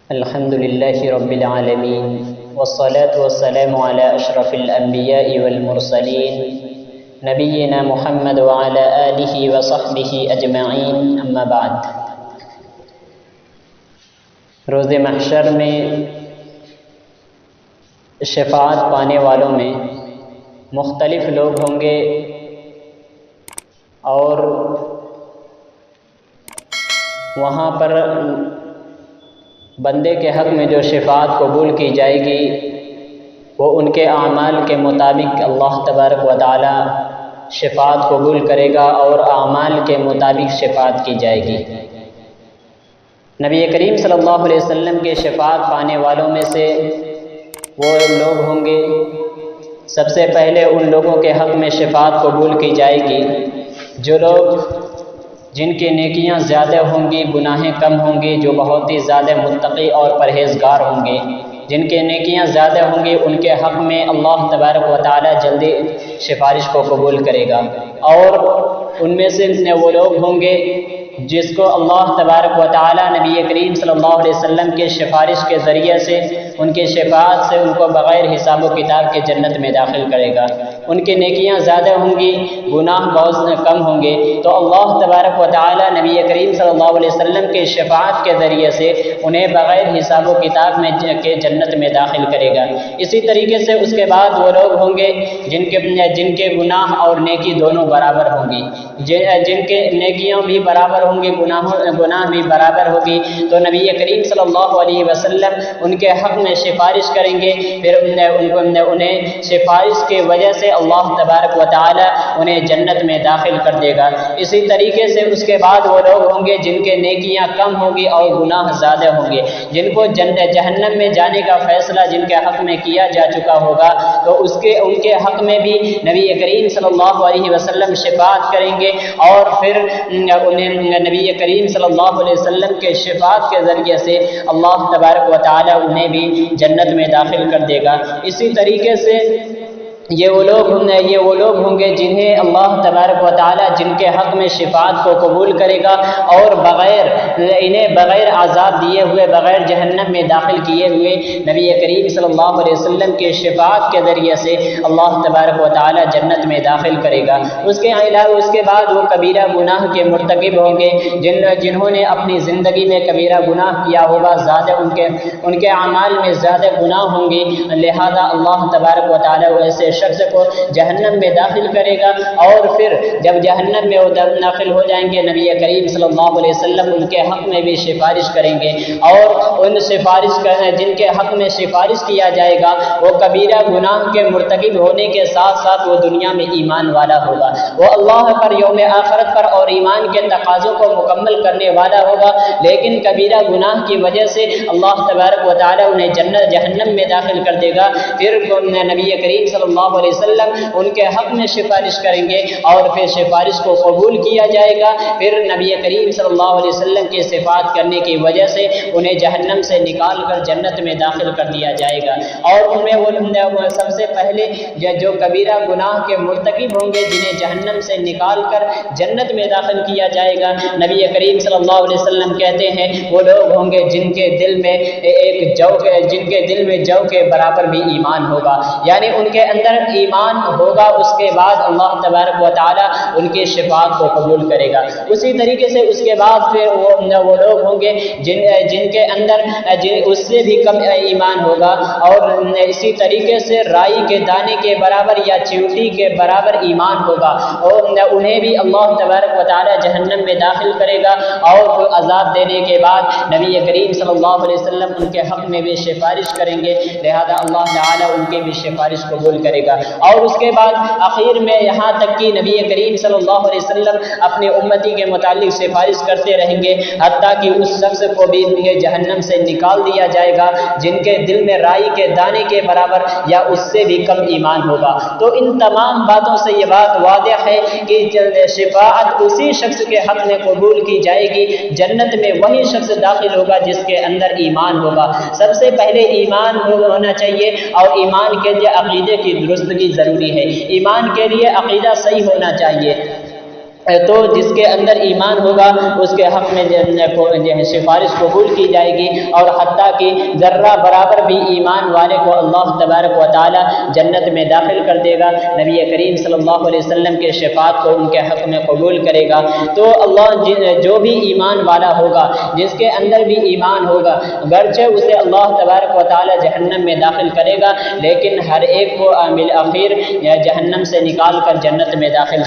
الحمد للہ رب العالمین والصلاة والسلام علی اشرف الانبیاء والمرسلین نبینا محمد وعلی آلہ وصحبہ اجمعین، اما بعد۔ روز محشر میں شفاعت پانے والوں میں مختلف لوگ ہوں گے، اور وہاں پر بندے کے حق میں جو شفاعت قبول کی جائے گی وہ ان کے اعمال کے مطابق اللہ تبارک و تعالی شفاعت قبول کرے گا، اور اعمال کے مطابق شفاعت کی جائے گی۔ نبی کریم صلی اللہ علیہ وسلم کے شفاعت پانے والوں میں سے وہ لوگ ہوں گے، سب سے پہلے ان لوگوں کے حق میں شفاعت قبول کی جائے گی جو لوگ جن کی نیکیاں زیادہ ہوں گی، گناہیں کم ہوں گی، جو بہت ہی زیادہ متقی اور پرہیزگار ہوں گے۔ جن کی نیکیاں زیادہ ہوں گی ان کے حق میں اللہ تبارک و تعالی جلدی سفارش کو قبول کرے گا، اور ان میں سے وہ لوگ ہوں گے جس کو اللہ تبارک و تعالی نبی کریم صلی اللہ علیہ وسلم کے سفارش کے ذریعے سے، ان کی شفاعت سے ان کو بغیر حساب و کتاب کے جنت میں داخل کرے گا۔ ان کی نیکیاں زیادہ ہوں گی، گناہ بہت کم ہوں گے، تو اللہ تبارک و تعالی نبی کریم صلی اللہ علیہ وسلم کے شفاعت کے ذریعے سے انہیں بغیر حساب و کتاب میں کے جنت میں داخل کرے گا۔ اسی طریقے سے اس کے بعد وہ لوگ ہوں گے جن کے گناہ اور نیکی دونوں برابر ہوں گی، جن کے نیکیاں بھی برابر ہوں گی، گناہ بھی برابر ہوگی، تو نبی کریم صلی اللہ علیہ وسلم ان کے حق میں سفارش کریں گے، پھر انہیں سفارش کی وجہ سے اللہ تبارک و تعالی انہیں جنت میں داخل کر دے گا۔ اسی طریقے سے اس کے بعد وہ لوگ ہوں گے جن کے نیکیاں کم ہوں گی اور گناہ زیادہ ہوں گے، جن کو جہنم میں جانے کا فیصلہ جن کے حق میں کیا جا چکا ہوگا، تو ان کے حق میں بھی نبی کریم صلی اللہ علیہ وسلم شفاعت کریں گے، اور پھر انہیں نبی کریم صلی اللہ علیہ وسلم کے شفاعت کے ذریعے سے اللہ تبارک و تعالی انہیں بھی جنت میں داخل کر دے گا۔ اسی طریقے سے یہ وہ لوگ ہوں گے جنہیں اللہ تبارک و تعالی جن کے حق میں شفاعت کو قبول کرے گا، اور انہیں بغیر عذاب دیے ہوئے، بغیر جہنم میں داخل کیے ہوئے نبی کریم صلی اللہ علیہ وسلم کے شفاعت کے ذریعے سے اللہ تبارک و تعالی جنت میں داخل کرے گا۔ اس کے بعد وہ کبیرہ گناہ کے مرتکب ہوں گے، جنہوں نے اپنی زندگی میں کبیرہ گناہ کیا ہوگا، زیادہ ان کے اعمال میں زیادہ گناہ ہوں گے، لہذا اللہ تبارک و تعالی ایسے شخص کو جہنم میں داخل کرے گا، اور پھر جب جہنم میں وہ داخل ہو جائیں گے، نبی کریم صلی اللہ علیہ وسلم ان کے حق میں بھی سفارش کریں گے، اور جن کے حق میں سفارش کیا جائے گا وہ کبیرہ گناہ کے مرتکب ہونے کے ساتھ ساتھ وہ دنیا میں ایمان والا ہوگا، وہ اللہ پر، یوم آخرت پر اور ایمان کے تقاضوں کو مکمل کرنے والا ہوگا، لیکن کبیرہ گناہ کی وجہ سے اللہ تبارک و تعالی انہیں جہنم میں داخل کر دے گا۔ پھر نبی کریم صلی اللہ علیہ وسلم ان کے حق میں سفارش کریں گے، اور پھر سفارش کو قبول کیا جائے گا، پھر نبی کریم صلی اللہ علیہ وسلم کی شفاعت کرنے کی وجہ سے انہیں جہنم سے نکال کر جنت میں داخل کر دیا جائے گا۔ اور ان میں وہ سب سے پہلے جو کبیرہ گناہ کے مرتکب ہوں گے جنہیں جہنم سے نکال کر جنت میں داخل کیا جائے گا، نبی کریم صلی اللہ علیہ وسلم کہتے ہیں وہ لوگ ہوں گے جن کے دل میں جو کے برابر بھی ایمان ہوگا، یعنی ان کے اندر ایمان ہوگا، اس کے بعد اللہ تبارک و تعالی ان کی شفاعت کو قبول کرے گا۔ اسی طریقے سے اس کے بعد پھر وہ لوگ ہوں گے جن کے اندر اس سے بھی کم ایمان ہوگا، اور اسی طریقے سے رائی کے دانے کے برابر یا چیونٹی کے برابر ایمان ہوگا، اور انہیں بھی اللہ تبارک و تعالی جہنم میں داخل کرے گا، اور عذاب دینے کے بعد نبی کریم صلی اللہ علیہ وسلم ان کے حق میں بھی سفارش کریں گے، لہذا اللہ تعالی ان کے بھی سفارش قبول کرے گا۔ اور اس کے بعد آخر میں یہاں تک کہ نبی کریم صلی اللہ علیہ وسلم اپنے امتی کے متعلق سفارش کرتے رہیں گے، حتیٰ کہ اس شخص کو بھی جہنم سے نکال دیا جائے گا جن کے دل میں رائی کے دانے کے برابر یا اس سے بھی کم ایمان ہوگا۔ تو ان تمام باتوں سے یہ بات واضح ہے کہ شفاعت اسی شخص کے حق میں قبول کی جائے گی، جنت میں وہی شخص داخل ہوگا جس کے اندر ایمان ہوگا۔ سب سے پہلے ایمان ہونا چاہیے، اور ایمان کے لیے عقیدے کی درستگی ضروری ہے، ایمان کے لیے عقیدہ صحیح ہونا چاہیے۔ تو جس کے اندر ایمان ہوگا اس کے حق میں سفارش قبول کی جائے گی، اور حتیٰ کہ ذرہ برابر بھی ایمان والے کو اللہ تبارک و تعالی جنت میں داخل کر دے گا، نبی کریم صلی اللہ علیہ وسلم کے شفاعت کو ان کے حق میں قبول کرے گا۔ تو اللہ جو بھی ایمان والا ہوگا، جس کے اندر بھی ایمان ہوگا، گرچہ اسے اللہ تبارک و تعالی جہنم میں داخل کرے گا، لیکن ہر ایک کو بالآخر جہنم سے نکال کر جنت میں داخل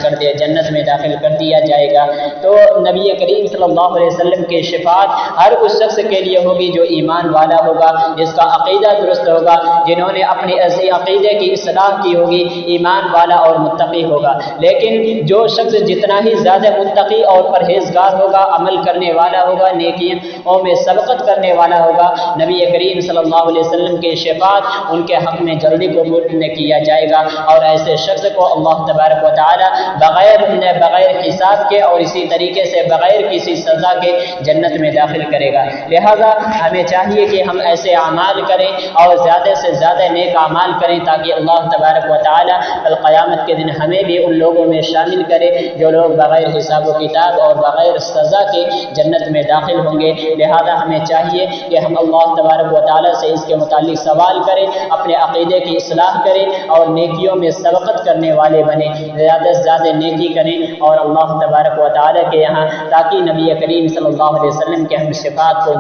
کر دیا جائے گا۔ تو نبی کریم صلی اللہ علیہ وسلم کی شفاعت ہر اس شخص کے لیے ہوگی جو ایمان والا ہوگا، جس کا عقیدہ درست ہوگا، جنہوں نے اپنے عقیدے کی اصلاح کی ہوگی، ایمان والا اور متقی ہوگا۔ لیکن جو شخص جتنا ہی زیادہ متقی اور پرہیزگار ہوگا، عمل کرنے والا ہوگا، نیکیوں میں سبقت کرنے والا ہوگا، نبی کریم صلی اللہ علیہ وسلم کی شفاعت ان کے حق میں جلدی قبول کیا جائے گا، اور ایسے شخص کو اللہ تبارک و تعالی بغیر حساب کے اور اسی طریقے سے بغیر کسی سزا کے جنت میں داخل کرے گا۔ لہذا ہمیں چاہیے کہ ہم ایسے اعمال کریں اور زیادہ سے زیادہ نیک اعمال کریں، تاکہ اللہ تبارک و تعالی القیامت کے دن ہمیں بھی ان لوگوں میں شامل کرے جو لوگ بغیر حساب و کتاب اور بغیر سزا کے جنت میں داخل ہوں گے۔ لہذا ہمیں چاہیے کہ ہم اللہ تبارک و تعالی سے اس کے متعلق سوال کریں، اپنے عقیدے کی اصلاح کریں اور نیکیوں میں سبقت کرنے والے بنیں، زیادہ سے زیادہ نیکی کریں اور اللہ تبارک و تعالی کے یہاں تاکہ نبی کریم صلی اللہ علیہ وسلم کے ہم شفاعت کو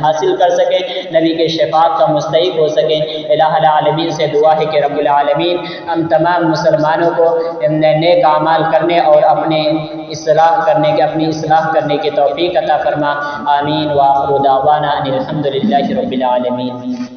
حاصل کر سکیں، نبی کے شفاعت کا مستحق ہو سکیں۔ الہ العالمین سے دعا ہے کہ رب العالمین ہم تمام مسلمانوں کو نیک اعمال کرنے اور اپنی اصلاح کرنے کی توفیق عطا فرما۔ آمین۔ وآخر دعوانا ان الحمد للہ رب العالمین۔